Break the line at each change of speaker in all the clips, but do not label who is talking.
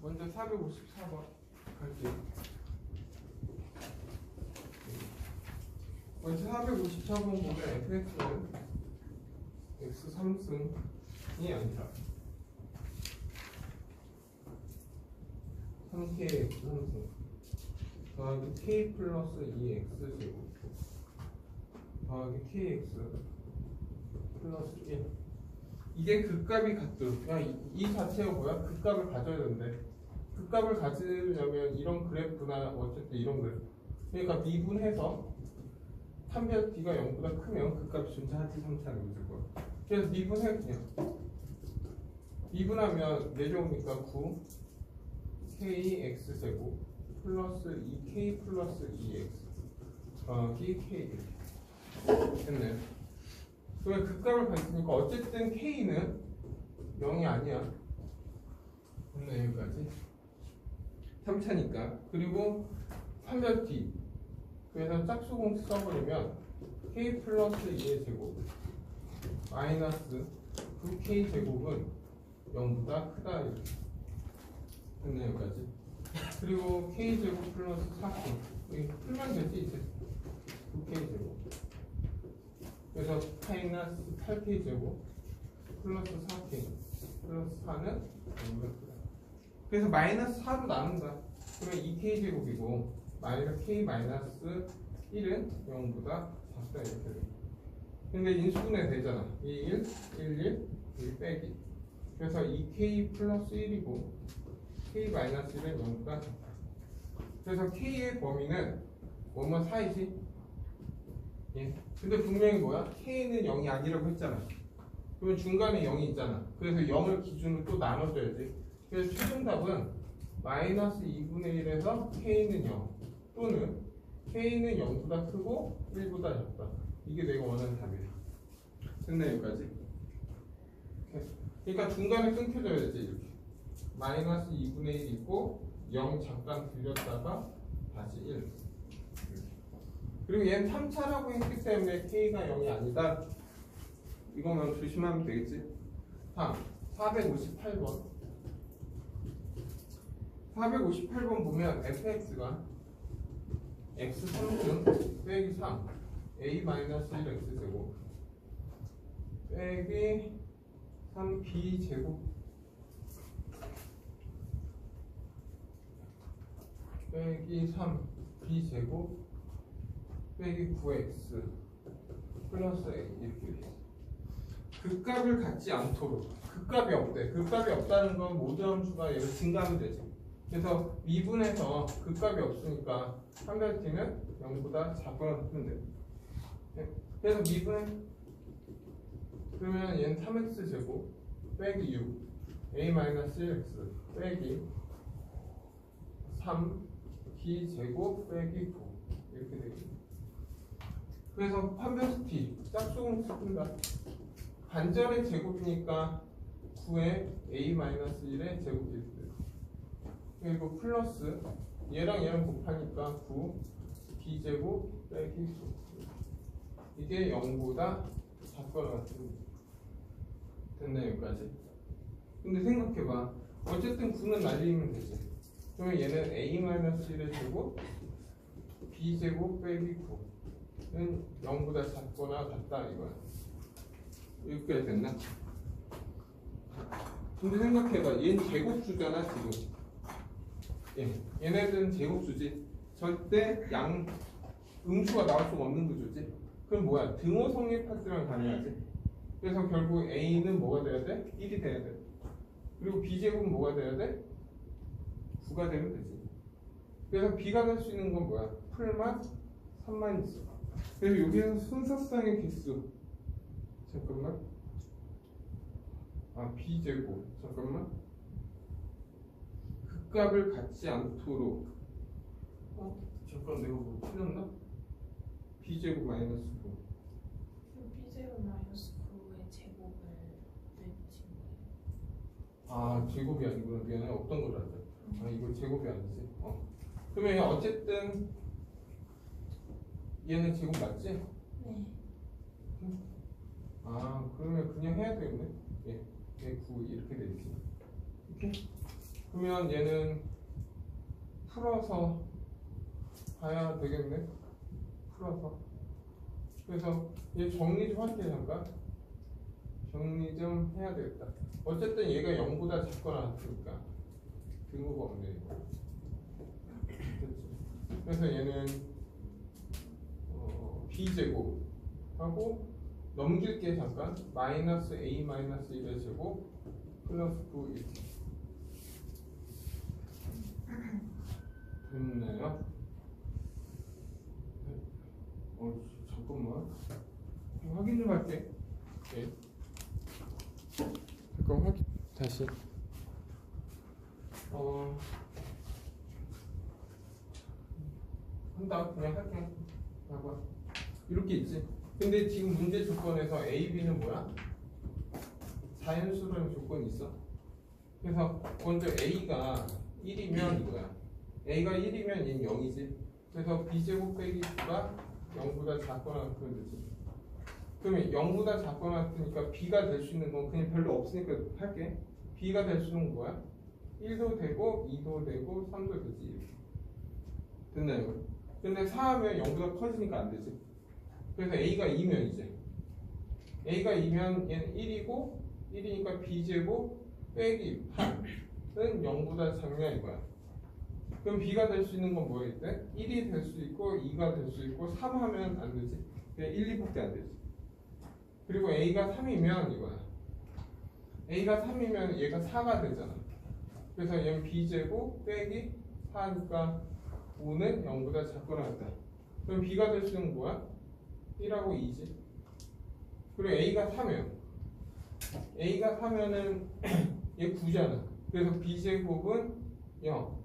먼저 454번 갈게요. 먼저 454번 보면 fx는 x 3승이 아니라 3k x 3승 더하기 k 플러스 2x 제곱 더하기 kx 플러스 1. 이게 극값이 같죠. 그냥 이 자체가 뭐야? 극값을 가져야 되는데 극값을 가지려면 이런 그래프나 어쨌든 이런 그래프, 그러니까 미분해서 판별 d가 0보다 크면 극값이 존재하지 3차는 있을 거야. 그래서 미분해 그냥 미분하면 내려오니까 9 kx 제곱 플러스 2k 플러스 2x 더하기 k 됐네. 그러면 극값을 가지니까 어쨌든 k는 0이 아니야. 됐네. 여기까지 3차니까. 그리고 판별 d, 그래서 짝수공식 써버리면 k 플러스 2의 제곱 마이너스 9k 제곱은 0보다 크다 이렇게 됐네. 여기까지. 그리고 k 제곱 플러스 4k 여기 풀면 되지 이제. 9k 제곱 그래서 마이너스 8k 제곱 플러스 4k 플러스 4는 0보다 크다. 그래서 마이너스 4로 나눈다. 그러면 2k 제곱이고 마이너스 k 마이너스 1은 0보다 작다 이렇게 돼. 근데 인수분해 되잖아. 2, 1, 1, 1 빼기. 그래서 2k 플러스 1이고 k 마이너스 1은 0보다 작다. 그래서 k의 범위는 4이지. 예. 근데 분명히 뭐야? k는 0이 아니라고 했잖아. 그러면 중간에 0이 있잖아. 그래서 0을 기준으로 또 나눠줘야지. 그래서 최종 답은 마이너스 2분의 1에서 k는 0 또는 k는 0보다 크고 1보다 작다. 이게 내가 원하는 답이야. 됐네. 여기까지. 그러니까 중간에 끊겨져야 되지. 이렇게 마이너스 2분의 1 있고 0 잠깐 들렸다가 다시 1. 그리고 얘는 3차라고 했기 때문에 k가 0이 아니다. 이거만 조심하면 되겠지. 다음 458번 458번 보면 fx가 x 3승 빼기 3 a 마이너스 1 x 제곱 빼기 3b 제곱 빼기 3b 제곱 빼기 9x 플러스 a 이렇게 돼. 극값을 갖지 않도록. 극값이 없대. 극값이 없다는 건 모든 함수가 얘를 증가하면 되지. 그래서 미분해서 극값이 없으니까 판별 t는 0보다 작거나 같으면 돼. 그래서 미분해. 그러면 얘는 3x 제곱 빼기 6 a-1x 빼기 3b 제곱 빼기 9 이렇게 되겠네. 그래서 판별 t 짝수공식 쓴다. 반절의 제곱이니까 9의 a-1의 제곱이 이렇게 돼. 그리고 플러스 얘랑 얘랑 곱하니까 9 b제곱 빼기 9 이게 0보다 작거나 같은. 됐네. 여기까지. 근데 생각해봐. 어쨌든 9는 날리면 되지. 그러면 얘는 a-1의 제곱 b제곱 빼기 9는 0보다 작거나 같다 이거야. 여기까지 됐나? 근데 생각해봐. 얘는 제곱수잖아 지금. 예, 얘네들은 제곱수지. 절대 음수가 나올 수가 없는 구조지. 그럼 뭐야? 등호 성립할 때만 가능하지. 그래서 결국 a는 뭐가 돼야 돼? 1이 돼야 돼. 그리고 b제곱은 뭐가 돼야 돼? 9가 되면 되지. 그래서 b가 될 수 있는 건 뭐야? 풀만 3만 있어. 그래서 여기에서 순서상의 개수. 잠깐만. b제곱. 잠깐만. 극값을 갖지 않도록. 잠깐 내가 뭐 틀렸나? b제곱 마이너스 9.
b제곱 마이너스 9의 제곱을 내주신 거예요?
제곱이 아니구나. 미안해. 없던 걸 알았다. 이거 제곱이 아니지. 그러면 어쨌든 얘는 제곱 맞지?
네.
그러면 그냥 해야 되겠네. 예, 9 이렇게 되겠지. 이렇게. 그러면 얘는 풀어서 봐야 되겠네. 풀어서. 그래서 얘 정리 좀 할게요. 잠깐 정리 좀 해야 되겠다. 어쨌든 얘가 0보다 작거나 같으니까 등호가 없네. 그래서 얘는 b제곱 하고 넘길게. 잠깐 마이너스 a 마이너스 1의 제곱 플러스 9 이렇게 됐나요? 잠깐만 확인 좀 할게. 네. 잠깐 확인 다시. 한다. 그냥 할게. 봐봐. 이렇게 있지. 근데 지금 문제 조건에서 A, B는 뭐야? 자연수라는 조건이 있어. 그래서 먼저 A가 1이면 이거야. A가 1이면 얘는 0이지. 그래서 B제곱 빼기 9가 0보다 작거나 같으면 되지. 그러면 0보다 작거나 같으니까 B가 될 수 있는 건 그냥 별로 없으니까 할게. B가 될 수 있는 건 뭐야? 1도 되고 2도 되고 3도 되지. 됐나요? 근데 4하면 0보다 커지니까 안 되지. 그래서 A가 2면 이제 A가 2면 얘는 1이고 1이니까 B제곱 빼기 8은 0보다 작냐 이거야. 그럼 B가 될 수 있는 건 뭐였대? 1이 될 수 있고 2가 될 수 있고 3 하면 안 되지. 그냥 1, 2밖에 안 되지. 그리고 A가 3이면 이거야. A가 3이면 얘가 4가 되잖아. 그래서 얘는 B제곱 빼기 4니까 5는 0보다 작거나 같다. 그럼 B가 될 수 있는 건 뭐야? 1하고 2지. 그리고 A가 3이에요. A가 3면은 얘 9잖아. 그래서 B제곱은 0.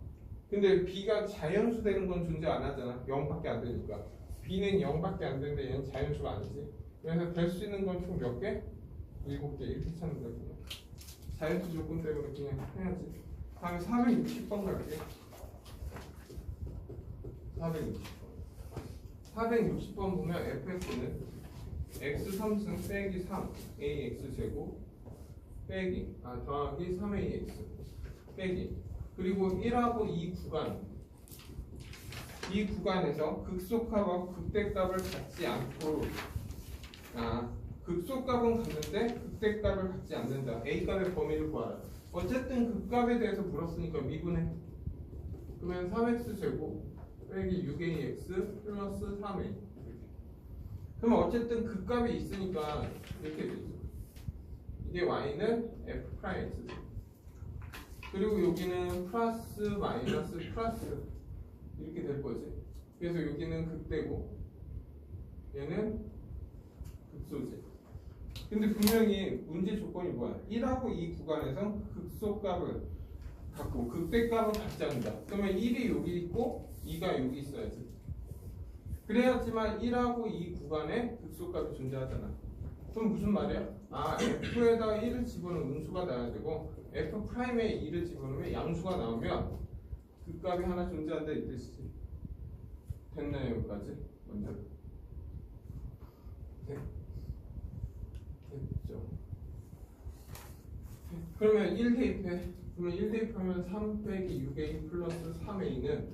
근데 B가 자연수 되는 건 존재 안 하잖아. 0밖에 안 되니까. B는 0밖에 안 되는데 얘는 자연수가 아니지. 그래서 될 수 있는 건 총 몇 개? 7개. 이렇게 찾는 거구나. 자연수 조건 때문에 그냥 해야지. 다음에 460번 갈게. 460번 보면 fx는 x 3승 빼기 3 ax 제곱 빼기 더하기 3ax 빼기 그리고 1하고 2 구간 이 구간에서 극소값과 극대값을 갖지 않도록 극소값은 갖는데 극대값을 갖지 않는다. a값의 범위를 구하라. 어쨌든 극값에 대해서 물었으니까 미분해. 그러면 3x 제곱 빼기 6ax 플러스 3a. 그러면 어쨌든 극값이 있으니까 이렇게 되죠. 이게 y는 f 프라임 x. 그리고 여기는 플러스 마이너스 플러스 이렇게 될 거지. 그래서 여기는 극대고 얘는 극소지. 근데 분명히 문제 조건이 뭐야? 1하고 2 구간에서 극소값을 갖고 극대값을 갖지 않는다. 그러면 1이 여기 있고 2가 여기 있어야지. 그래야지만 1하고 2 구간에 극소값이 존재하잖아. 그럼 무슨 말이야? f에다 1을 집어넣으면 음수가 나와야 되고 f 프라임에 2를 집어넣으면 양수가 나오면 극값이 하나 존재한다 이 뜻이지. 됐나요? 여기까지? 먼저 네. 됐죠. 그러면 1 대입해. 그러면 1 대입하면 3 빼기 6a 플러스 3a는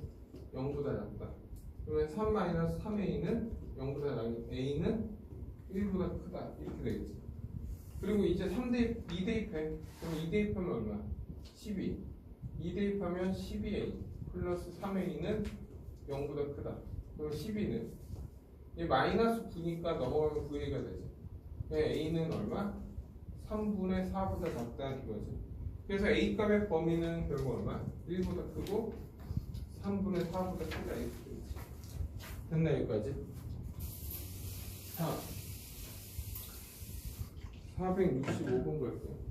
0보다 작다. 그러면 3 마이너스 3a는 0보다 작은 a는 1보다 크다. 이렇게 되겠지. 그리고 이제 3대입, 2대입해. 그럼 2대입하면 얼마? 12. 2대입하면 12a 플러스 3a는 0보다 크다. 그럼 12는 얘 마이너스 9니까 넘어가면 9a가 되지. a는 얼마? 3분의 4보다 작다 이거지. 그래서 a값의 범위는 결국 얼마? 1보다 크고 3분의 4보다 크다 이렇게 되지. 됐나 여기까지? 자 465번 갈게요.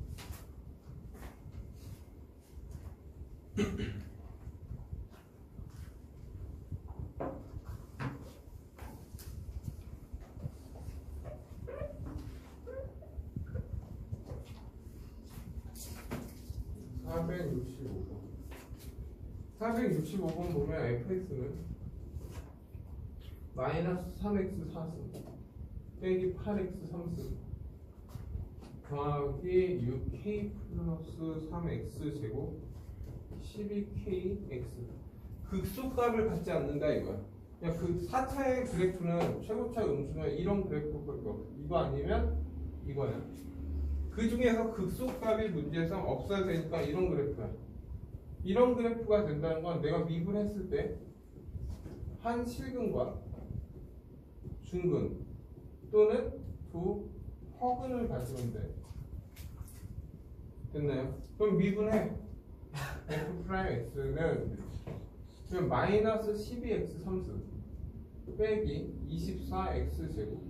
보면 fx는 마이너스 3x 4승 빼기 8x 3승 더하기 6k 플러스 3x 제곱 12kx 극소값을 갖지 않는다 이거야. 야, 그 4차의 그래프는 최고차 음수는 이런 그래프밖에 없어. 이거 아니면 이거야. 그 중에서 극소값이 문제에서 없어야 되니까 이런 그래프야. 이런 그래프가 된다는 건 내가 미분했을 때 한 실근과 중근 또는 두 허근을 가지면 돼. 됐나요? 그럼 미분해. f'x는 그럼 마이너스 12x 3승 빼기 24x 제곱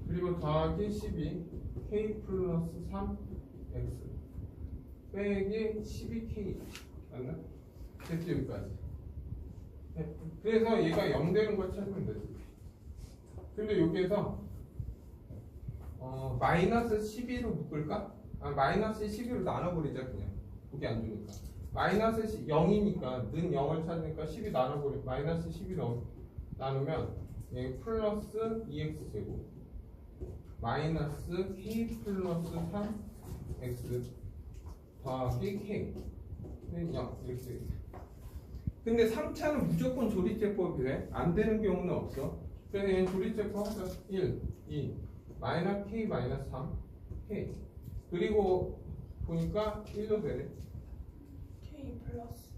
그리고 더하기 12k 플러스 3x 빼기 12k 맞나? 됐지 여기까지. 네. 그래서 얘가 0 되는 걸 찾으면 되지. 근데 여기에서 마이너스 12로 묶을까? 마이너스 12로 나눠버리자 그냥. 보기 안 좋으니까. 마이너스 0이니까 는 0을 찾으니까 12 나눠버리 마이너스 12 나누면 얘 플러스 2x 제곱 마이너스 k 플러스 3x 더하기 k는 0 이렇게 되겠다. 근데 3차는 무조건 조리제법이 돼. 안 되는 경우는 없어. 그래서 얘는 조리제법 하자. 1, 2, 마이너스 k 마이너스 3 k 그리고 보니까 1로 되네.
K 플러스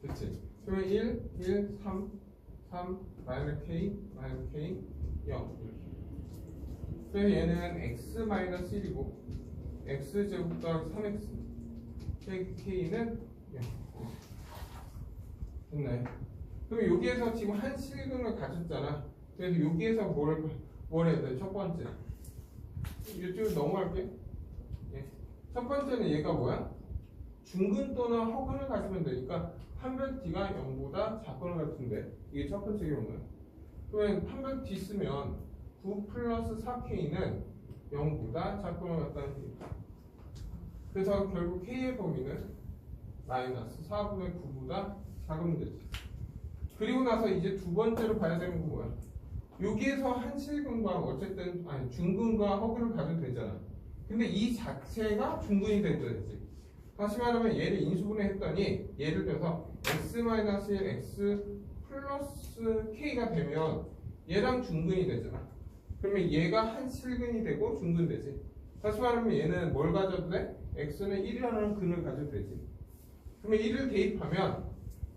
그치? 그러면 1, 1, 3, 3, 마이너스 k, 0 그래서 얘는 x 마이너스 1이고 x 제곱 더하기 3x 빼기 k는 0 됐나요? 그럼 여기에서 지금 한 실근을 가졌잖아. 그래서 여기에서 뭘 해야 돼? 첫 번째 이쪽으로 넘어갈게. 예. 첫 번째는 얘가 뭐야? 중근 또는 허근을 가지면 되니까 판별 t가 0보다 작거나 같은데 이게 첫 번째 경우야. 그러면 판별 t 쓰면 9 플러스 4k는 0보다 작거나 같다는 얘기야. 그래서 결국 k의 범위는 마이너스 4분의 9보다 작으면 되지. 그리고 나서 이제 두 번째로 봐야 되는 건 뭐야? 여기에서 한 실근과 어쨌든 중근과 허근을 가져도 되잖아. 근데 이 자체가 중근이 되지. 다시 말하면 얘를 인수분해했더니 예를 들어서 x-1 x 플러스 k가 되면 얘랑 중근이 되잖아. 그러면 얘가 한 실근이 되고 중근 되지. 다시 말하면 얘는 뭘 가져도 돼? x는 1이라는 근을 가져도 되지. 그러면 1을 대입하면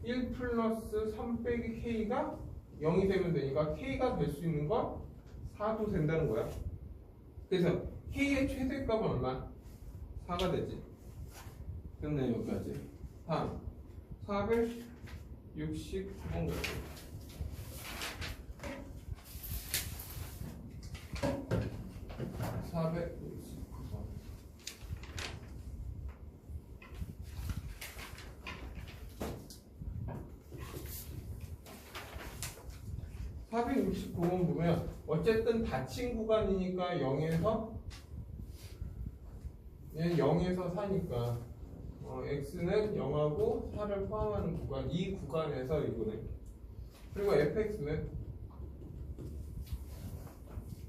1 플러스 3 빼기 k가 0이 되면 되니까 k가 될 수 있는 건 4도 된다는 거야. 그래서 k의 최대값은 얼마? 4가 되지. 됐네 여기까지. 다음 469번 가자. 469번 469번 보면 어쨌든 닫힌 구간이니까 0에서 얘는 0에서 4니까 x는 0하고 4를 포함하는 구간 이 구간에서 이거네. 그리고 fx는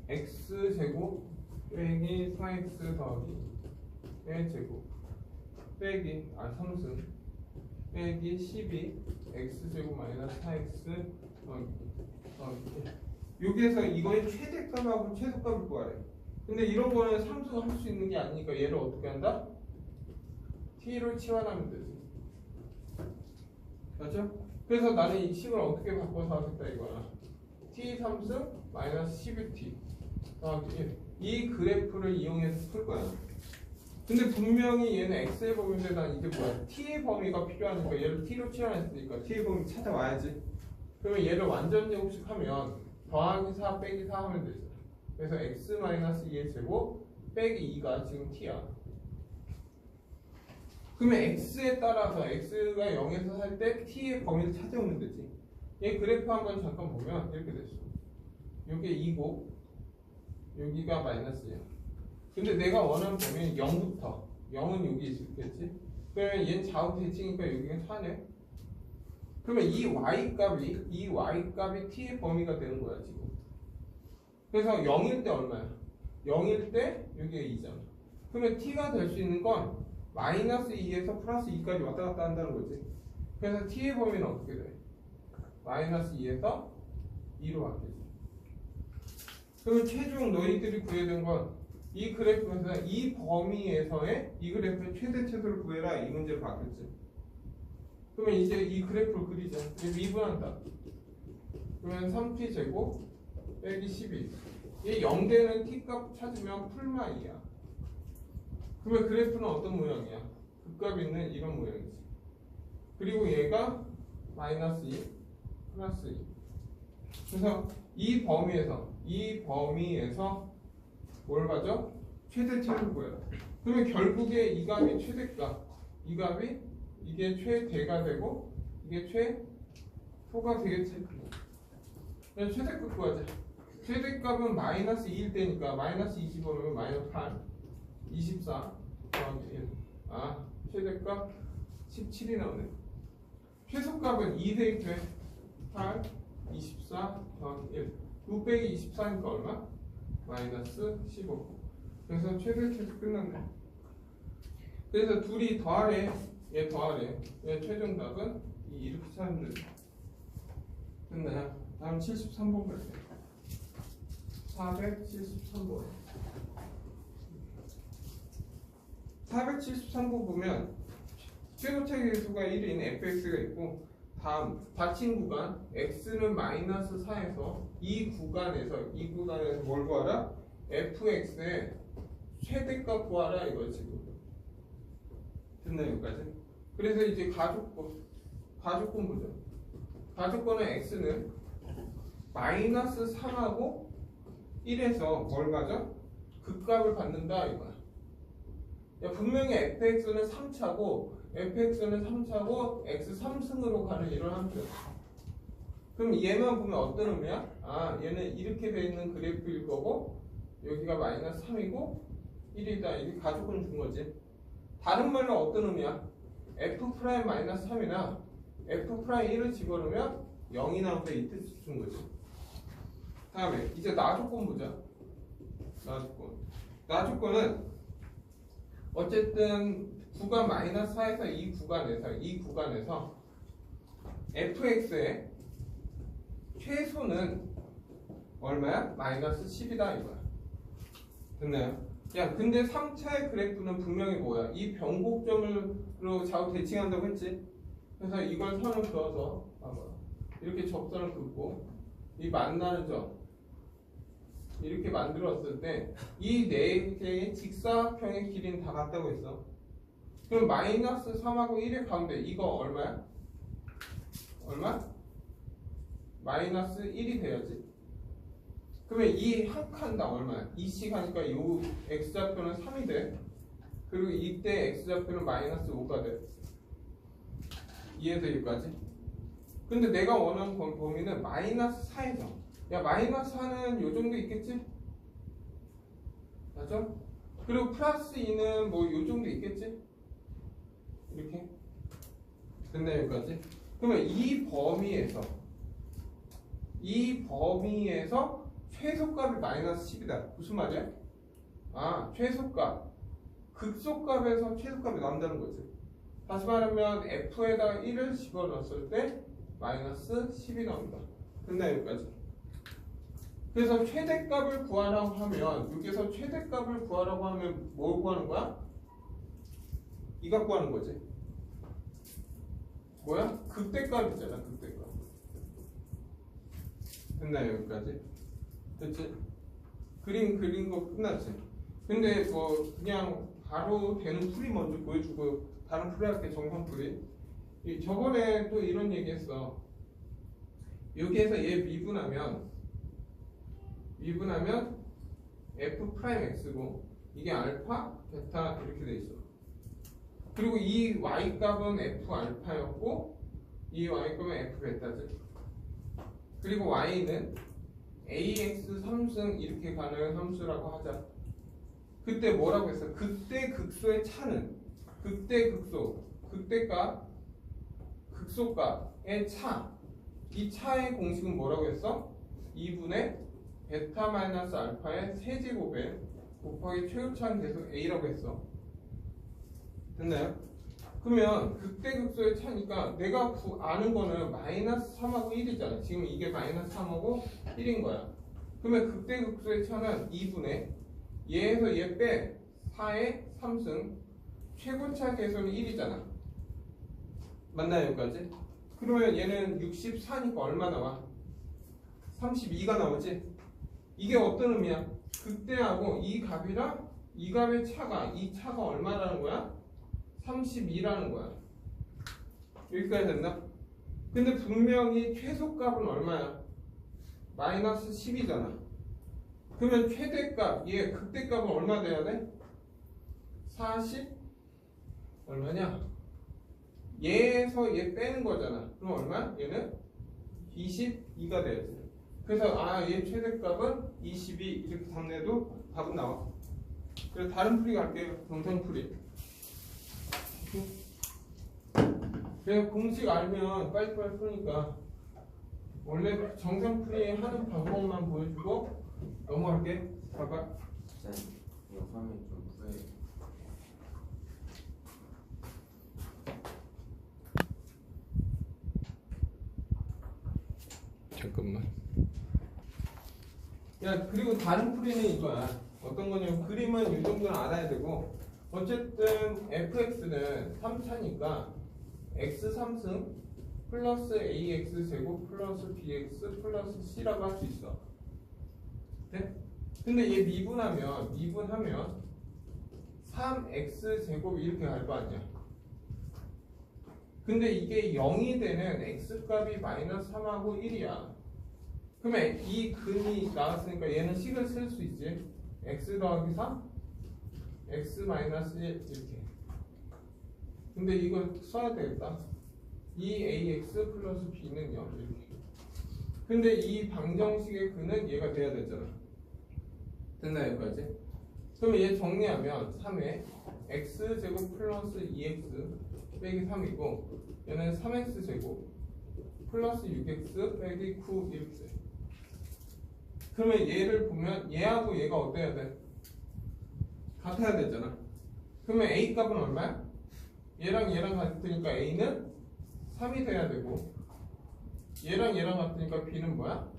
x제곱 빼기 4x 더하기 1제곱 빼기 3승 빼기 12 x제곱 마이너스 4x 여기에서 이거의 최대값하고 최소값을 구하래. 근데 이런 거는 삼수할 수 있는 게 아니니까 얘를 어떻게 한다? t를 치환하면 되지. 맞죠? 그래서 나는 이 식을 어떻게 바꿔서 하겠다 이거야. t 3승 마이너스 12t 더하기 1. 이 그래프를 이용해서 풀 거야. 근데 분명히 얘는 x의 범위인데 난 이제 뭐야? t의 범위가 필요하니까 얘를 t로 치환했으니까 t의 범위 찾아와야지. 그러면 얘를 완전 제곱식하면 더하기 4 빼기 4 하면 되죠. 그래서 x-2의 제곱 빼기 2가 지금 t야. 그러면 x에 따라서 x가 0에서 살 때 t의 범위를 찾아오면 되지. 얘 그래프 한번 잠깐 보면 이렇게 됐어. 요게 2고 여기가 마이너스야. 근데 내가 원하는 범위는 0부터 0은 여기 있겠지. 그러면 얘는 좌우 대칭이니까 여기가 4네. 그러면 이 y값이 t의 범위가 되는 거야 지금. 그래서 0일 때 얼마야? 0일 때 여기가 2잖아. 그러면 t가 될 수 있는 건 마이너스 2에서 플러스 2까지 왔다 갔다 한다는 거지. 그래서 t의 범위는 어떻게 돼? 마이너스 2에서 2로 바뀌지. 그럼 최종 너희들이 구해야 되는 건 이 그래프에서 이 범위에서의 이 그래프의 최대 최소를 구해라 이 문제로 바뀌었지. 그러면 이제 이 그래프를 그리자. 미분한다. 그러면 3t 제곱 빼기 12. 얘 0되는 t 값 찾으면 풀마이야. 그러면 그래프는 어떤 모양이야? 극값 있는 이런 모양이지. 그리고 얘가 마이너스 2 플러스 2. 그래서 이 범위에서 뭘 가져? 최대치를 구해라. 그러면 결국에 이 값이 최대값, 이 값이 이게 최대가 되고 이게 최소가 되겠지. 그래서 최대값 구하자. 최대값은 마이너스 2일 때니까 마이너스 25면 마이너스 8, 24 더하기 1. 아, 최대값 17이 나오네. 최소값은 2 대입해 8, 24 더하기 1. 9 빼기 24니까 얼마? 마이너스 15. 그래서 최대치에서 끝났네. 그래서 둘이 더하래. 얘 더하래. 얘 최종답은 이렇게 찾으면 돼. 됐나요? 다음 73번 볼게요. 473번. 473번 보면 최고차계수가 1인 fx가 있고 다음 닫힌 구간 x는 마이너스 4에서 이 구간에서 뭘 구하라? fx의 최대값 구하라 이거 지금. 됐나요 여기까지? 그래서 이제 가족권 보자. 가족권은 x는 마이너스 3하고 1에서 뭘 가져? 극값을 받는다 이거야. 야, 분명히 fx는 3차고 fx는 3차고 x 3승으로 가는 이런 함수야. 그럼 얘만 보면 어떤 의미야? 아, 얘는 이렇게 돼 있는 그래프일 거고 여기가 마이너스 3이고 1이다. 이게 가족권 준 거지. 다른 말로 어떤 의미야? f 프라임 마이너스 3이나 f 프라임 1을 집어넣으면 0이 나온다 이 뜻을 준 거지. 다음에 이제 나조건 보자. 나조건은 어쨌든 구간 마이너스 4에서 이 구간에서 fx의 최소는 얼마야? 마이너스 10이다 이거야. 됐나요? 야, 근데 3차의 그래프는 분명히 뭐야? 이 변곡점으로 좌우 대칭한다고 했지? 그래서 이걸 선을 그어서 봐봐. 이렇게 접선을 긋고 이 만나는 점 이렇게 만들었을 때 이 네 개의 직사각형의 길이는 다 같다고 했어. 그럼 마이너스 3하고 1의 가운데 이거 얼마야? 얼마? 마이너스 1이 돼야지. 그러면 이 한 칸당 얼마야? 2씩 하니까 요 x좌표는 3이 돼. 그리고 이때 x좌표는 마이너스 5가 돼. 이해돼 여기까지? 근데 내가 원하는 범위는 마이너스 4에서 야 마이너스 4는 요 정도 있겠지? 맞죠? 그리고 플러스 2는 뭐 요 정도 있겠지? 이렇게 됐나요 여기까지? 그러면 이 범위에서 최소값이 마이너스 10이다. 무슨 말이야? 아, 최소값 극소값에서 최소값이 나온다는 거지. 다시 말하면 f에다가 1을 집어넣었을 때 마이너스 10이 나온다. 됐나요 여기까지? 그래서 최대값을 구하라고 하면 여기서 최대값을 구하라고 하면 뭘 구하는 거야? 이거 구하는 거지. 뭐야? 극대값이잖아. 극대값. 됐나요 여기까지? 됐지? 그림 그린 거 끝났지? 근데 뭐 그냥 바로 되는 풀이 먼저 보여주고 다른 풀이 할게. 정성풀이. 저번에 또 이런 얘기 했어. 여기에서 얘 미분하면 f 프라임 x고 이게 알파, 베타 이렇게 돼 있어. 그리고 이 y 값은 f 알파였고 이 y 값은 f 베타지. 그리고 y는 ax 3승 이렇게 가는 함수라고 하자. 그때 뭐라고 했어? 그때 극소의 차는 극대값 극소값의 차. 이 차의 공식은 뭐라고 했어? 2분의 베타 마이너스 알파의 세제곱에 곱하기 최고차는 계속 a라고 했어. 됐나요? 그러면 극대극소의 차니까 내가 아는 거는 마이너스 3하고 1이잖아. 지금 이게 마이너스 3하고 1인 거야. 그러면 극대극소의 차는 2분의 얘에서 얘 빼 4의 3승 최고차 계수는 1이잖아. 맞나요 여기까지? 그러면 얘는 64니까 얼마 나와? 32가 나오지? 이게 어떤 의미야? 극대하고 이 값이랑 이 값의 차가 이 차가 얼마라는 거야? 32라는 거야. 여기까지 됐나? 근데 분명히 최소값은 얼마야? 마이너스 10이잖아. 그러면 최대값, 얘 극대값은 얼마 돼야 돼? 40? 얼마냐? 얘에서 얘 빼는 거잖아. 그럼 얼마? 얘는 22가 돼야지. 그래서 얘 최대값은 22 이렇게 답내도 답은 나와. 그래서 다른 풀이 갈게요. 정성풀이. 그냥 공식 알면 빨리빨리 푸니까 원래 정상풀이 하는 방법만 보여주고 넘어갈게. 봐봐.
쌤, 이거 화면 좀 구해요.
잠깐만. 야, 그리고 다른 풀이는 이거야. 어떤 거냐면 그림은 이 정도는 알아야 되고 어쨌든 fx는 3차니까 x 3승 플러스 ax 제곱 플러스 bx 플러스 c라고 할 수 있어. 네? 근데 얘 미분하면 3x 제곱 이렇게 갈 거 아니야. 근데 이게 0이 되는 x값이 마이너스 3하고 1이야. 그러면 이 근이 나왔으니까 얘는 식을 쓸 수 있지. x 더하기 3 x 마이너스 1 이렇게. 근데 이거 써야 되겠다. 2ax 플러스 b는 0 이렇게. 근데 이 방정식의 근은 얘가 돼야 되잖아. 됐나요 여기까지? 그러면 얘 정리하면 3에 x제곱 플러스 2x 빼기 3이고 얘는 3x제곱 플러스 6x 빼기 9 이렇게 돼. 그러면 얘를 보면 얘하고 얘가 어때야 돼? 같아야 되잖아. 그러면 a 값은 얼마야? 얘랑 같으니까 a는 3이 돼야 되고 얘랑 같으니까 b는 뭐야?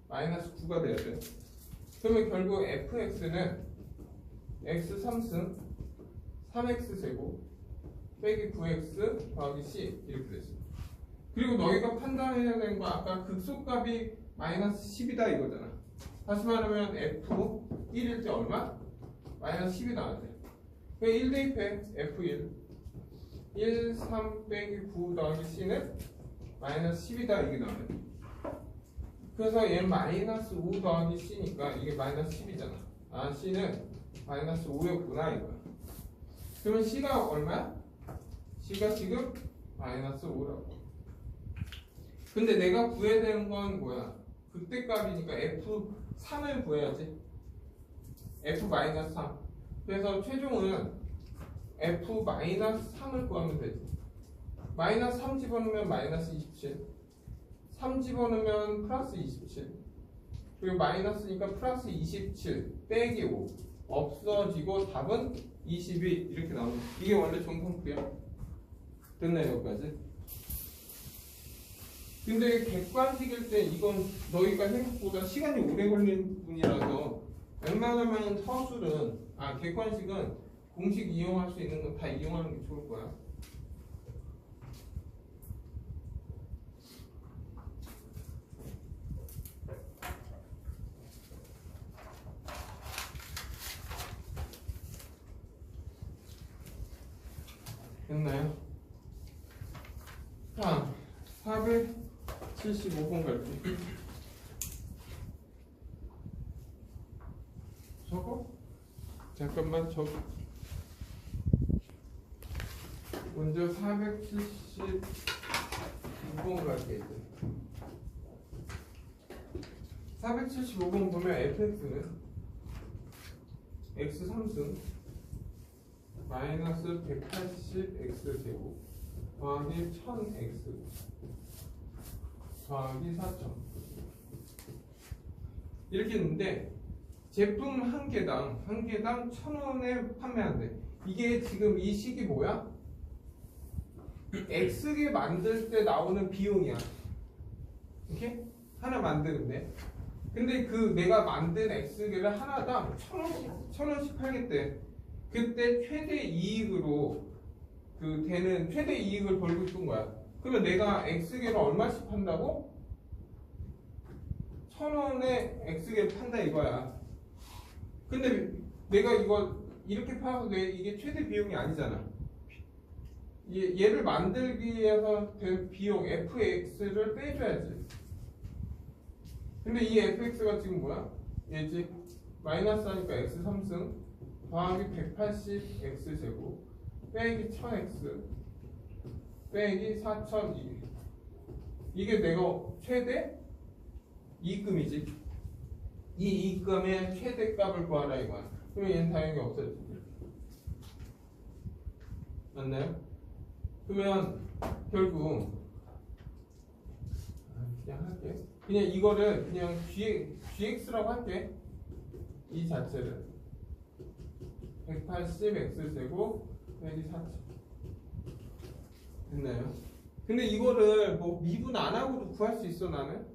마이너스 9가 돼야 돼. 그러면 결국 fx는 x 3승 3x 제곱 빼기 9x 더하기 c 이렇게 됐어. 그리고 너희가 판단해야 되는 거 아까 극소값이 마이너스 10이다 이거잖아. 다시 말하면 f1일 때 얼마? 마이너스 10이 나와야 돼. 그러니까 1 대입해 f1 1, 3 빼기 9 더하기 c는 마이너스 10이다 이게 나와요. 그래서 얘 마이너스 5 더하기 c니까 이게 마이너스 10이잖아. c는 마이너스 5였구나 이거야. 그러면 c가 얼마야? c가 지금 마이너스 5라고. 근데 내가 구해야 되는 건 뭐야? 극대값이니까 f3을 구해야지. f-3. 그래서 최종은 f-3을 구하면 되지. 마이너스 3 집어넣으면 마이너스 27. 3 집어넣으면 플러스 27. 그리고 마이너스니까 플러스 27 빼기 5 없어지고 답은 22 이렇게 나오는. 이게 원래 정성풀이야. 됐나요 여기까지? 근데 객관식일 때 이건 너희가 생각보다 시간이 오래 걸리는 분이라서 웬만하면 서술은 객관식은 공식 이용할 수 있는 건 다 이용하는 게 좋을 거야. 됐나요? 자, 475번 갈게. 저거? 잠깐만 저거. 먼저 475번 갈게. 475번 보면 fx는 x 3승 마이너스 180x 제곱 더하기 1000x 더하기 4000 이렇게 있는데 제품 한 개당 1000원에 판매한대. 이게 지금 이 식이 뭐야? x개 만들 때 나오는 비용이야. 이렇게 하나 만드는데. 근데 그 내가 만든 x개를 하나당 1,000원씩 팔겠대. 그때 최대 이익으로 그 되는 최대 이익을 벌고 싶은 거야. 그러면 내가 x개를 얼마씩 판다고? 1,000원에 x개를 판다 이거야. 근데 내가 이거 이렇게 팔아도 이게 최대 비용이 아니잖아. 얘를 만들기 위해서 된 비용 fx를 빼줘야지. 근데 이 fx가 지금 뭐야? 얘지 마이너스 하니까 x 3승 더하기 180x 제곱 빼기 1000x 빼기 4002. 이게 내가 최대 이익금이지. 이 이익금의 최대값을 구하라 이거야. 그러면 얘는 당연히 없어지지. 맞나요? 그러면 결국 그냥 할게. 그냥 이거를 그냥 gx라고 할게. 이 자체를 180x 제곱 빼기 40. 됐나요? 근데 이거를 뭐 미분 안 하고도 구할 수 있어 나는.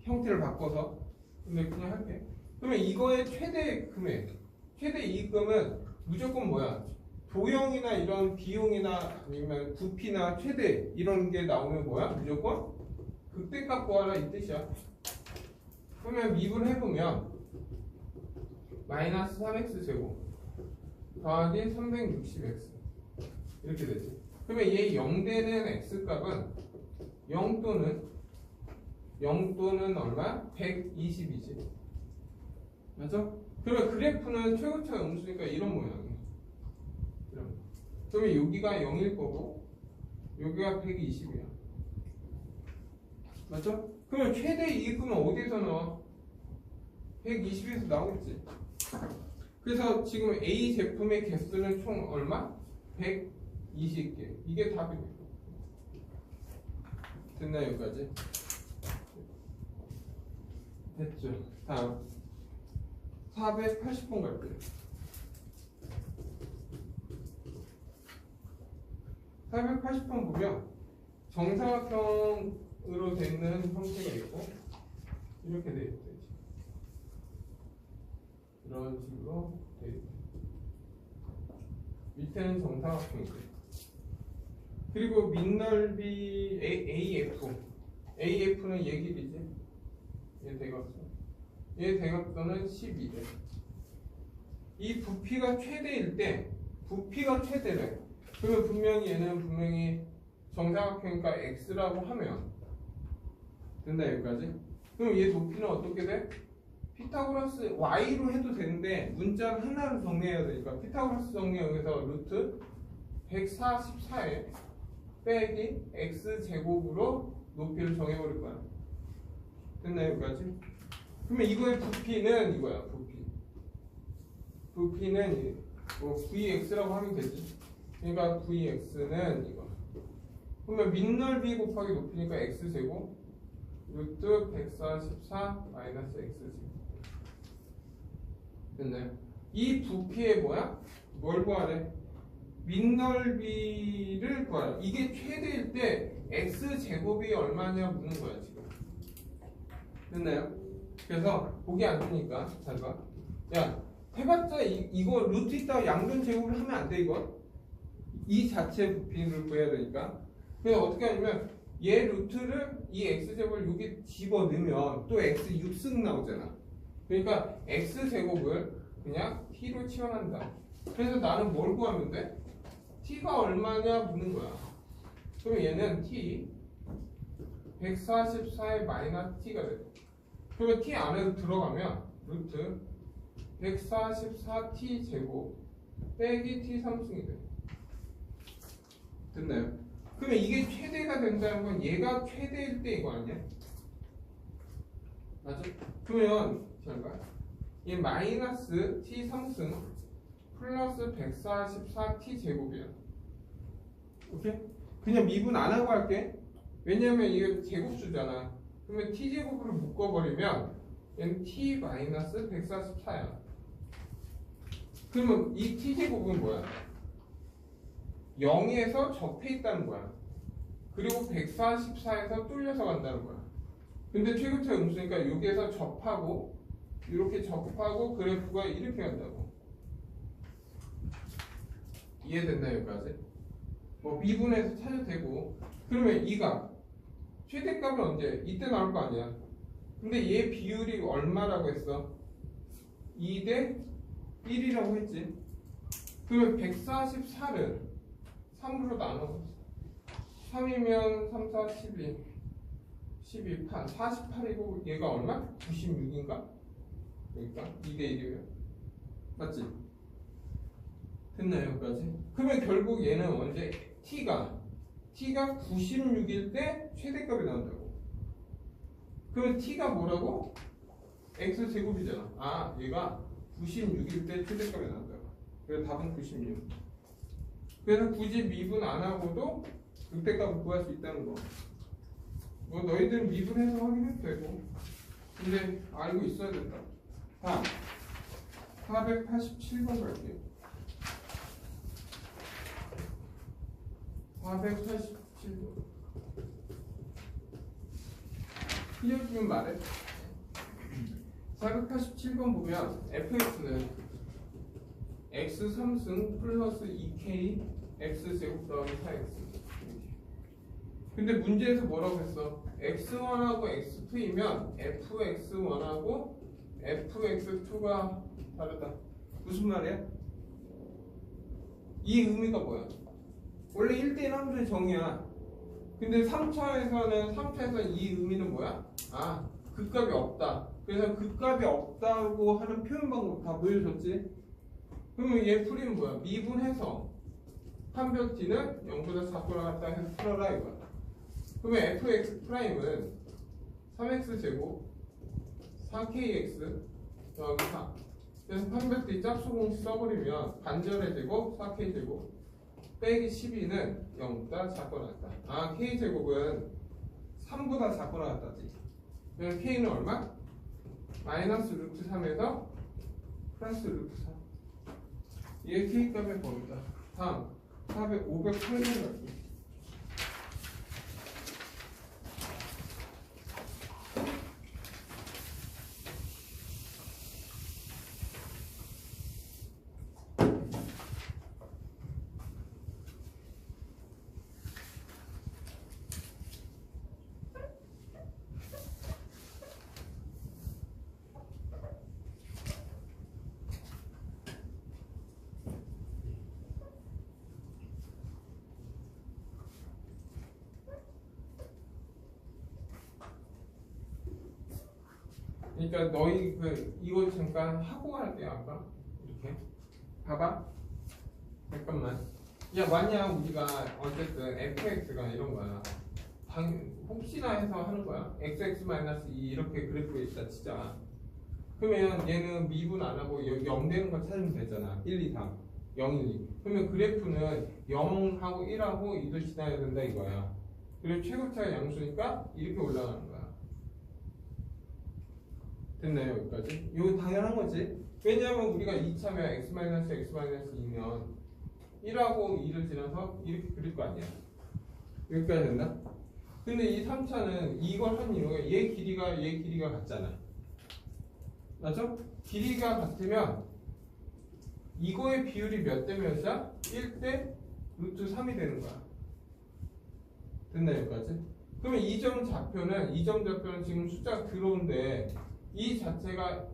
형태를 바꿔서. 근데 그냥 할게. 그러면 이거의 최대 금액, 최대 이익금은 무조건 뭐야? 도형이나 이런 비용이나 아니면 부피나 최대 이런 게 나오면 뭐야? 무조건 극대값 구하라 이 뜻이야. 그러면 미분 해보면 마이너스 3x 제곱 더하기 360x 이렇게 되지. 그러면 얘 0 되는 x값은 0 또는 얼마? 120이지. 맞죠? 그러면 그래프는 최고차 음수니까 이런 모양이에요. 그러면 여기가 0일 거고 여기가 120이야. 맞죠? 그러면 최대 이익금은 어디에서 나와? 120에서 나오겠지. 그래서 지금 A 제품의 개수는 총 얼마? 120개. 이게 답이에요. 됐나요? 여기까지? 됐죠. 다음 480번 갈게요. 480번 보면 정사각형으로 되는 형태가 있고 이렇게 돼 있죠. 이런 식으로 돼 있죠. 밑에는 정사각형이고 그리고 밑넓이 AF는 얘 길이지. 얘 대각선. 얘 대각선은 12래. 이 부피가 최대일 때 부피가 최대래. 그러면 분명히 얘는 분명히 정사각형이니까 x라고 하면 된다 여기까지. 그럼 얘 높이는 어떻게 돼? 피타고라스 y로 해도 되는데 문자 하나로 정리해야 되니까 피타고라스 정리 여기서 루트 144에 빼기 x 제곱으로 높이를 정해버릴 거야. 됐나요 여기까지? 그러면 이거의 부피는 이거야. 부피는 뭐 vx라고 하면 되지. 그러니까 vx는 이거. 그러면 밑넓이 곱하기 높이니까 x제곱 루트 144 마이너스 x제곱. 됐나요? 이 부피의 뭐야? 뭘 구하래? 밑넓이를 구하라. 이게 최대일 때 x제곱이 얼마냐 묻는 거야 지금. 됐나요? 그래서 보기 안 뜨니까 잘 봐. 야 해봤자 이거 루트 있다가 양변 제곱을 하면 안 돼 이거. 이 자체 부피를 구해야 되니까. 그래서 어떻게 하냐면 얘 루트를 이 x제곱을 여기 집어넣으면 또 x 6승 나오잖아. 그러니까 x제곱을 그냥 t로 치환한다. 그래서 나는 뭘 구하면 돼? t가 얼마냐 묻는 거야. 그럼 얘는 t 144의 마이너스 t가 돼. 그러면 t 안에서 들어가면 루트 144t 제곱 빼기 t 3승이 돼. 됐나요? 그러면 이게 최대가 된다는 건 얘가 최대일 때 이거 아니야? 맞죠? 그러면 잘 봐. 얘 마이너스 t 3승 플러스 144t 제곱이야. 오케이? 그냥 미분 안 하고 할게. 왜냐면 이게 제곱수잖아. 그러면 t 제곱으로 묶어버리면 얘는 t 마이너스 144야. 그러면 이 t제곱은 뭐야? 0에서 접해 있다는 거야. 그리고 144에서 뚫려서 간다는 거야. 근데 최고차 음수니까 여기에서 접하고 이렇게 접하고 그래프가 이렇게 간다고. 이해됐나요 여기까지? 뭐 미분해서 찾아도 되고. 그러면 이가 최대값은 언제? 이때 나올 거 아니야. 근데 얘 비율이 얼마라고 했어? 2대 1이라고 했지. 그러면 144를 3으로 나눠. 3이면 3, 4, 12 12판 48이고 얘가 얼마? 96인가? 그러니까 2대 1이면 맞지? 됐나요 여기까지? 그러면 결국 얘는 언제? t가 96일 때 최대값이 나온다고. 그러면 t가 뭐라고? x제곱이잖아. 아 얘가 96일 때 최대값이 나온다고. 그래서 답은 96. 그래서 굳이 미분 안 하고도 극대값을 구할 수 있다는 거. 뭐 너희들은 미분해서 확인해도 되고. 근데 알고 있어야 된다. 다음 487번 갈게요. 487번. 틀려주면 말해. 487번 보면 fx는 x 3승 플러스 2k x제곱 더하기 4x. 근데 문제에서 뭐라고 했어? x1하고 x2이면 fx1하고 fx2가 다르다. 무슨 말이야? 이 의미가 뭐야? 원래 1대1 함수의 정의야. 근데 3차에서는 이 의미는 뭐야? 아, 극값이 없다. 그래서 극값이 없다고 하는 표현 방법 다 보여줬지? 그러면 얘 풀이는 뭐야? 미분해서 판별 t는 0보다 작거나 같다 해서 풀어라 이거야. 그러면 fx 프라임은 3x제곱 4kx 더하기 4. 그래서 판별 t 짝수공식 써버리면 반절의 제곱 4k제곱 빼기 12는 0보다 작거나 같다. 아, k제곱은 3보다 작거나 같다지. 그래서 k는 얼마? 마이너스 루트 3에서 플러스 루트 4. 얘 k값의 범위다. 다음 508번 갈게요. 그러니까 너희 이거 잠깐 하고 갈게요. 아까 이렇게 봐봐. 잠깐만. 야 맞냐? 우리가 어쨌든 fx가 이런 거야. 혹시나 해서 하는 거야. xx-2 이렇게 그래프에 있다 치자. 그러면 얘는 미분 안 하고 0 되는 거 찾으면 되잖아. 1, 2, 3 0, 1, 2. 그러면 그래프는 0하고 1하고 2도 지나야 된다 이거야. 그리고 최고차가 양수니까 이렇게 올라가는 거야. 됐나요 여기까지? 이거 당연한 거지. 왜냐하면 우리가 2차면 x-2면 1하고 2를 지나서 이렇게 그릴 거 아니야. 여기까지 됐나? 근데 이 3차는 이걸 한 이유가 얘 길이가 같잖아. 맞죠? 길이가 같으면 이거의 비율이 몇 대 몇이야? 1대 루트 3이 되는 거야. 됐나요 여기까지? 그러면 이 점 좌표는 지금 숫자가 들어온데 이 자체가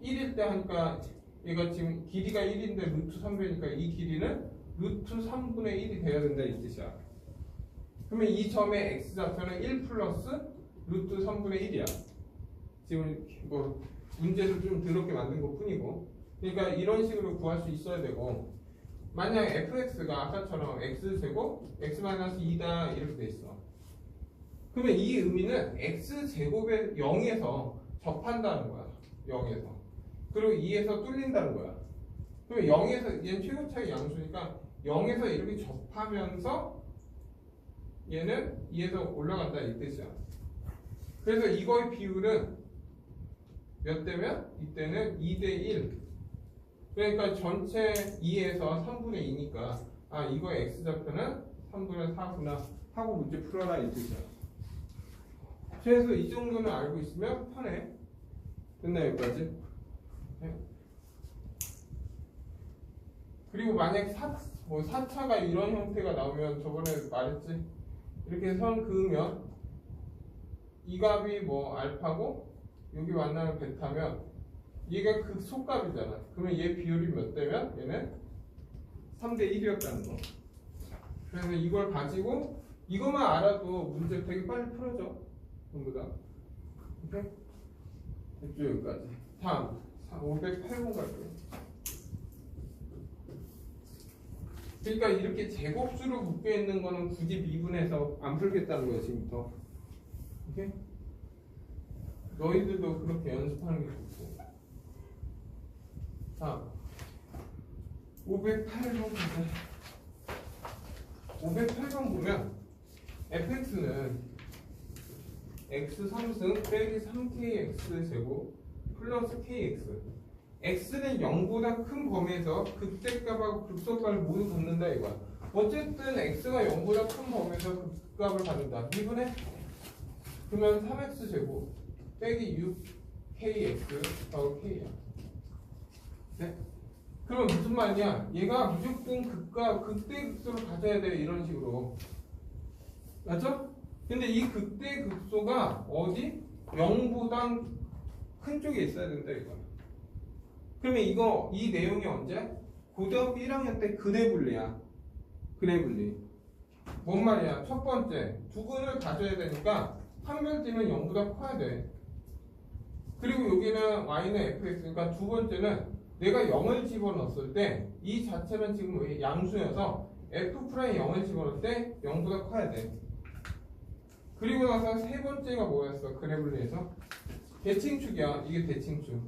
1일 때 하니까 얘가 지금 길이가 1인데 루트 3배니까 이 길이는 루트 3분의 1이 돼야 된다 이 뜻이야. 그러면 이 점의 x좌표는 1 플러스 루트 3분의 1이야. 지금 뭐 문제를 좀 더럽게 만든 것 뿐이고. 그러니까 이런 식으로 구할 수 있어야 되고, 만약 fx가 아까처럼 x제곱 x-2다 이렇게 돼 있어. 그러면 이 의미는 x제곱의 0에서 접한다는 거야. 0에서. 그리고 2에서 뚫린다는 거야. 그러면 0에서 얘는 최고차의 양수니까 0에서 이렇게 접하면서 얘는 2에서 올라간다 이 뜻이야. 그래서 이거의 비율은 몇 대면? 이때는 2대 1. 그러니까 전체 2에서 3분의 2니까 아 이거 x좌표는 3분의 4구나 하고 문제 풀어라 이 뜻이야. 그래서 이 정도는 알고 있으면 편해. 됐나 여기까지? 네. 그리고 만약 4차가 이런 형태가 나오면 저번에 말했지 이렇게 선 그으면 이 값이 뭐 알파고 여기 만나면 베타면 얘가 그 속값이잖아. 그러면 얘 비율이 몇 대면 얘는 3대 1이었다는 거. 그래서 이걸 가지고 이것만 알아도 문제 되게 빨리 풀어져. 전부 다. 오케이? 됐죠 여기까지. 다음 508번 갈게요. 그러니까 이렇게 제곱수로 묶여 있는 거는 굳이 미분해서 안 풀겠다는 거야 지금부터. 오케이? 너희들도 그렇게 연습하는 게 좋고. 자, 508번 보자. 508번 보면 fx는 x 3승 빼기 3kx 제곱 플러스 kx. x는 0보다 큰 범위에서 극대값하고 극소값을 모두 갖는다 이거야. 어쨌든 x가 0보다 큰 범위에서 극값을 갖는다. 미분해? 그러면 3x 제곱 빼기 6kx 더하기 k야. 네? 그러면 무슨 말이냐? 얘가 무조건 극과 극대 극소를 가져야 돼 이런 식으로. 맞죠? 근데 이 극대 극소가 어디? 0보다 큰 쪽에 있어야 된다 이거야. 그러면 이 내용이 언제? 고등학교 1학년 때 근해 분리야. 근해 분리. 뭔 말이야? 첫 번째, 두근을 가져야 되니까 판별점은 0보다 커야 돼. 그리고 여기는 y는 fx니까 두 번째는 내가 0을 집어넣었을 때 이 자체는 지금 양수여서 f 프라임 0을 집어넣을 때 0보다 커야 돼. 그리고 나서 세 번째가 뭐였어? 근해 분리에서 대칭축이야. 이게 대칭축.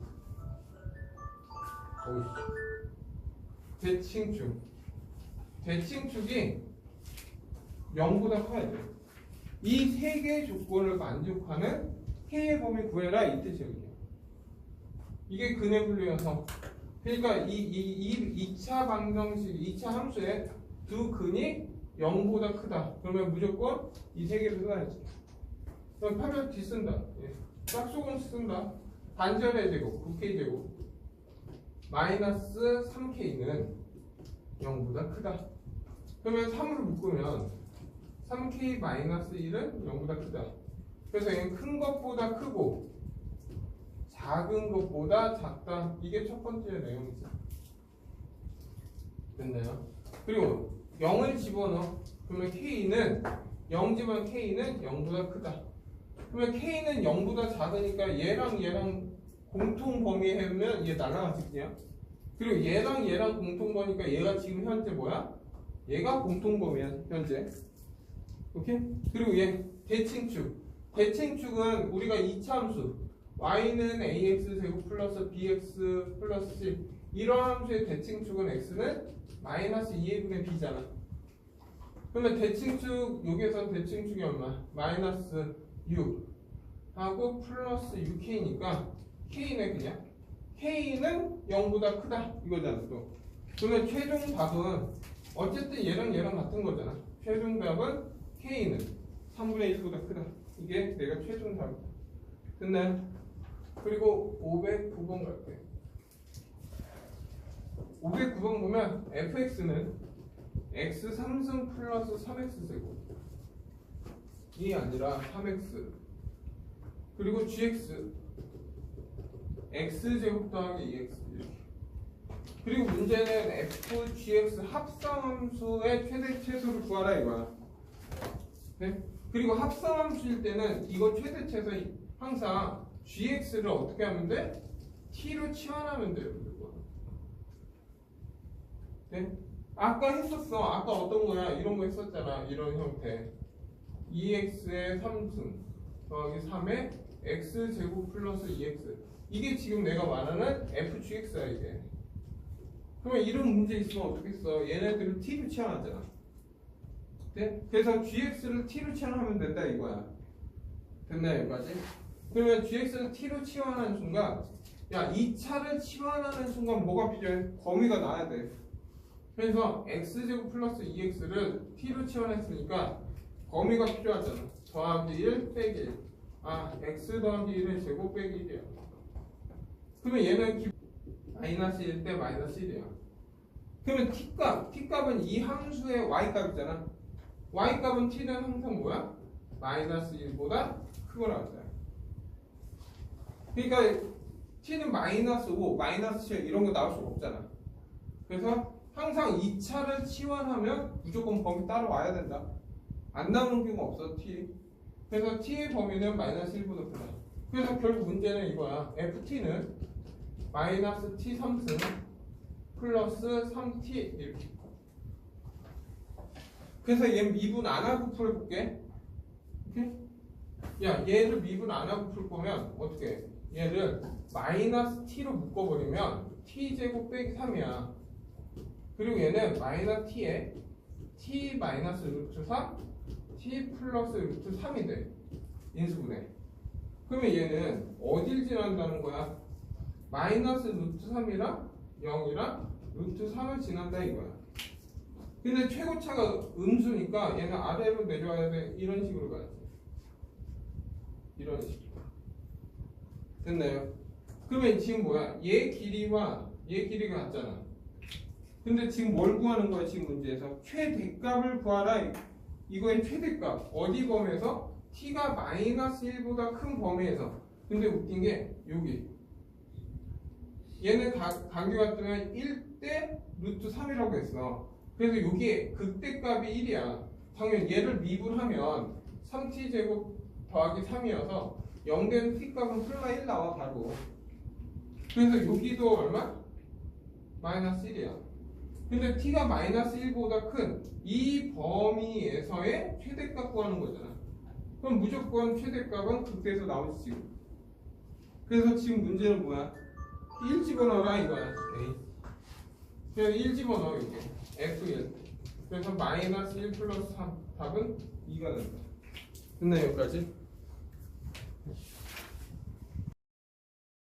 대칭축. 대칭축이 0보다 커야 돼. 이 세 개의 조건을 만족하는 K의 범위 구해라 이 뜻이에요. 이게 근해 분리여서 그러니까 이 2차 방정식 2차 함수의 두 근이 0보다 크다. 그러면 무조건 이 세 개를 써야지. 그럼 파별 D 쓴다. 짝수공식 쓴다. 반절의 제곱 9K 제곱 마이너스 3K는 0보다 크다. 그러면 3으로 묶으면 3K 마이너스 1은 0보다 크다. 그래서 얘는 큰 것보다 크고 작은 것보다 작다. 이게 첫 번째 내용이죠. 됐나요? 그리고 0을 집어넣어. 그러면 K는 0 집어넣으면 K는 0보다 크다. 그러면 K는 0보다 작으니까 얘랑 공통 범위 해면 얘 날아가지 그냥. 그리고 얘랑 공통 범위니까 얘가 지금 현재 뭐야? 얘가 공통 범위야 현재. 오케이? 그리고 얘 대칭축. 대칭축은 우리가 2차 함수 y는 ax 제곱 플러스 bx 플러스 c 이런 함수의 대칭축은 x는 마이너스 2분의 b잖아. 그러면 대칭축 여기에서 대칭축이 얼마? 마이너스 6 하고 플러스 6k니까 k는 그냥 k는 0보다 크다 이거잖아 또. 그러면 최종 답은 어쨌든 얘랑 같은 거잖아. 최종 답은 k는 3분의 1보다 크다. 이게 내가 최종 답이다. 됐나요? 그리고 509번 갈게요. 509번 보면 fx는 x 3승 플러스 3x 제곱이 아니라 3x 그리고 gx x 제곱 더하기 2x 이렇게. 그리고 문제는 f, gx 합성함수의 최대 최소를 구하라 이거야. 네? 그리고 합성함수일 때는 이거 최대 최소 항상 gx를 어떻게 하면 돼? t로 치환하면 돼요. 네? 아까 했었어. 아까 어떤 거야? 이런 거 했었잖아. 이런 형태. 2x의 3승 더하기 3의 x제곱 플러스 2x. 이게 지금 내가 말하는 fgx야 이게. 그러면 이런 문제 있으면 어떻게 써? 얘네들을 t로 치환하잖아. 네? 그래서 gx를 t로 치환하면 된다 이거야. 됐나요 여기까지? 그러면 gx를 t로 치환하는 순간 야, 이 차를 치환하는 순간 뭐가 필요해? 범위가 나야 돼. 그래서 x제곱 플러스 2x를 t로 치환했으니까 범위가 필요하잖아. 더하기 1 빼기 1. 아, x 더하기 1의 제곱 빼기 1이야. 그러면 얘는 마이너스 1 대 마이너스 1이야. 그러면 t값은 이 함수의 y값이잖아. y값은 t는 항상 뭐야? 마이너스 1보다 크거나 같아요. 그러니까 t는 마이너스 5, 마이너스 7 이런 거 나올 수가 없잖아. 그래서 항상 이 차를 치환하면 무조건 범위 따로 와야 된다. 안 나오는 경우가 없어 t. 그래서 t의 범위는 마이너스 1보다 크다. 그래서 결국 문제는 이거야. ft는 마이너스 t 3승 플러스 3t 이렇게. 그래서 얘 미분 안 하고 풀어볼게. 오케이? 야, 얘를 미분 안 하고 풀 거면 어떻게 해? 얘를 마이너스 t로 묶어버리면 t제곱 빼기 3이야. 그리고 얘는 마이너스 t에 t 마이너스 루트 3 t 플러스 루트 3이 돼. 인수분해. 그러면 얘는 어딜 지난다는 거야? 마이너스 루트 3이랑 0이랑 루트 3을 지난다 이거야. 근데 최고차가 음수니까 얘는 아래로 내려와야 돼. 이런 식으로 가야지. 이런 식으로. 됐나요? 그러면 지금 뭐야? 얘 길이와 얘 길이가 같잖아. 근데 지금 뭘 구하는 거야? 지금 문제에서 최대값을 구하라. 이거의 최대값 어디 범위에서? t가 마이너스 1보다 큰 범위에서. 근데 웃긴 게 여기 얘는 간격이 뜨면 1대 루트 3이라고 했어. 그래서 여기에 극대값이 1이야. 당연히 얘를 미분하면 3t 제곱 더하기 3이어서 0된 t값은 플라 1 나와 바로. 그래서 여기도 얼마? 마이너스 1이야. 근데 t가 마이너스 1보다 큰 이 범위에서의 최대값 구하는 거잖아. 그럼 무조건 최대값은 극대에서 나오지 지금. 그래서 지금 문제는 뭐야? 1 집어넣어라 이거야. A. 그냥 1 집어넣어 이게. F1. 그래서 마이너스 1 플러스 3. 답은 2가 된다. 됐나요 여기까지?